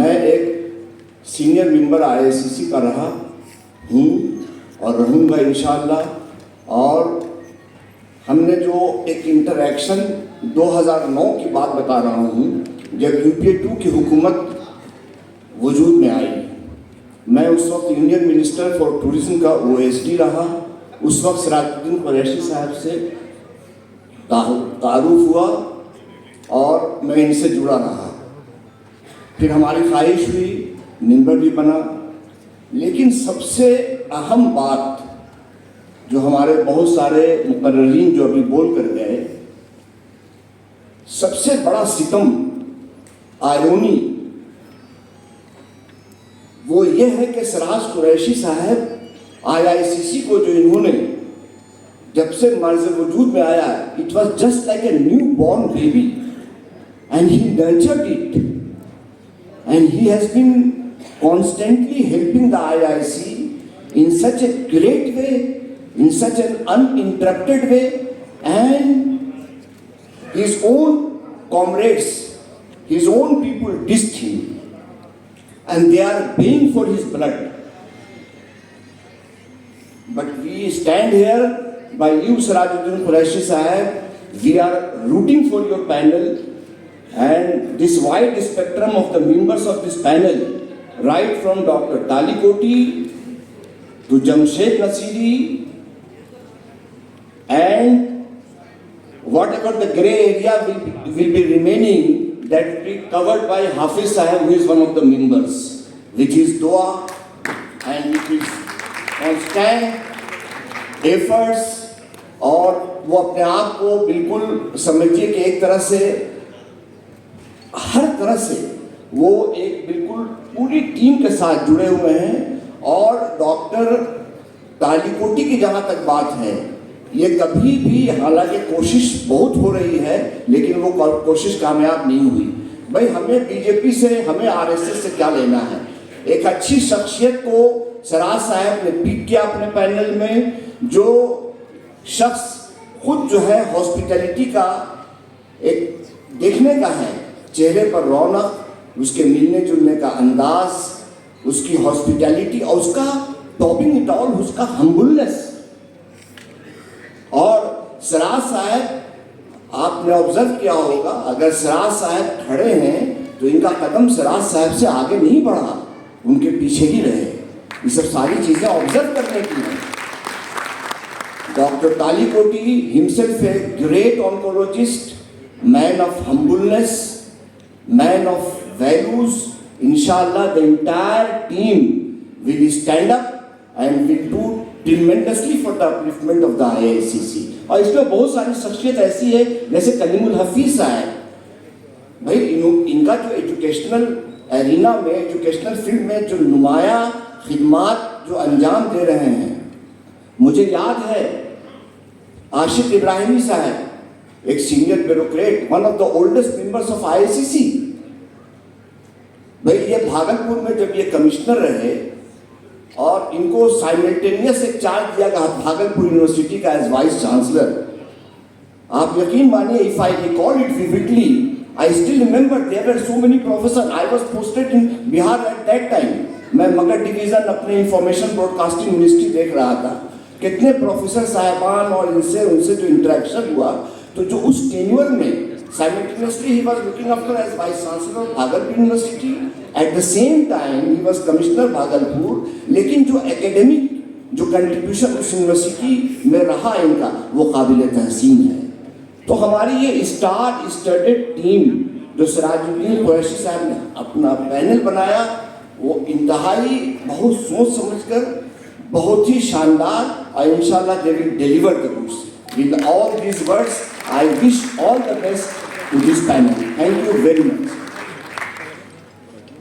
मैं एक senior member IICC का रहा हूँ और रहूँगा इंशाअल्लाह। और हमने जो एक इंटरेक्शन 2009 की बात बता रहा हूँ, जब यूपीए 2 की हुकूमत वजूद में आई, मैं उस वक्त यूनियन मिनिस्टर फॉर टूरिज्म का ओएसडी रहा। उस वक्त सिराजुद्दीन कुरैशी साहब से तारुफ हुआ और मैं इनसे जुड़ा रहा। फिर हमारी ख्वाहिश हुई, मेंबर भी बना। लेकिन सबसे अहम बात जो हमारे बहुत सारे मुकर्रीन जो अभी बोल कर गए, सबसे बड़ा सितम, आयरोनी, वो ये है कि सिराज कुरैशी साहब आईआईसीसी को जो इन्होंने जब से मर्ज वजूद में आया, it was just like a new born baby and he nurtured it and he has been constantly helping the IIC in such a great way, in such an uninterrupted way, and his own comrades, his own people dissed him, and they are paying for his blood. But we stand here by you, Sirajuddin Qureshi Sahab. We are rooting for your panel and this wide spectrum of the members of this panel, right from Dr. Talikoti to Jamshed Nasiri, and whatever the grey area will be remaining, that will be covered by Hafiz Sahab, who is one of the members, which is dua and which is constant efforts। और वो अपने आप को बिल्कुल समझिए कि एक तरह से, हर तरह से वो एक बिल्कुल पूरी टीम के साथ जुड़े हुए हैं। और डॉक्टर तालिकोटी की जहाँ तक बात है, ये कभी भी, हालांकि कोशिश बहुत हो रही है लेकिन वो कोशिश कामयाब नहीं हुई। भाई हमें बीजेपी से, हमें आरएसएस से क्या लेना है। एक अच्छी शख्सियत को सिराज साहब ने पिक किया अपने पैनल में, जो शख्स खुद जो है हॉस्पिटैलिटी का एक देखने का है, चेहरे पर रौनक, उसके मिलने जुलने का अंदाज, उसकी हॉस्पिटैलिटी और उसका टॉपिंग इट ऑल, उसका हम्बलनेस। और सिराज साहब, आपने ऑब्जर्व किया होगा, अगर सिराज साहब खड़े हैं तो इनका कदम सिराज साहब से आगे नहीं बढ़ा, उनके पीछे ही रहे। ये सब सारी चीजें ऑब्जर्व करने की हैं। Doctor Talikoti himself a great oncologist, man of humbleness, man of values. Inshallah, the entire team will stand up and will do tremendously for the upliftment of the IICC. और इसमें बहुत सारी शख्सियत ऐसी है जैसे कलीमुल हफीज साहब। भाई इनका जो एजुकेशनल एरिना में, एजुकेशनल फील्ड में जो नुमाया खिदमात जो अंजाम दे रहे हैं, मुझे याद है आशिक इब्राहिमी साहब, एक senior bureaucrat, one of the oldest members of IICC. भाई ये भागलपुर में जब ये कमिश्नर रहे और इनको साइमल्टेनियस एक चार्ज दिया गया भागलपुर यूनिवर्सिटी का एज वाइस चांसलर। आप यकीन मानिए, if I recall it vividly, I still remember there were so many professor. I was posted in Bihar at that time. मैं मगध डिवीजन अपने इंफॉर्मेशन ब्रॉडकास्टिंग मिनिस्ट्री देख रहा था। कितने प्रोफेसर साहिबान और उनसे जो इंटरेक्शन हुआ, तो जो उस टेन्योर में simultaneously he was looking after as vice chancellor of Bhagalpur University, at the same time he was commissioner Bhagalpur। लेकिन जो एकेडमिक जो कंट्रीब्यूशन उस यूनिवर्सिटी में रहा इनका, वो काबिल तहसीन है। तो हमारी ये स्टार स्टडेड टीम जो सिराजुद्दीन कुरैशी साहब ने अपना पैनल बनाया, वो इंतहाई बहुत सोच समझकर, बहुत ही शानदार, और इंशाल्लाह they will deliver the goods. With all these words, I wish all the best to this panel. Thank you very much.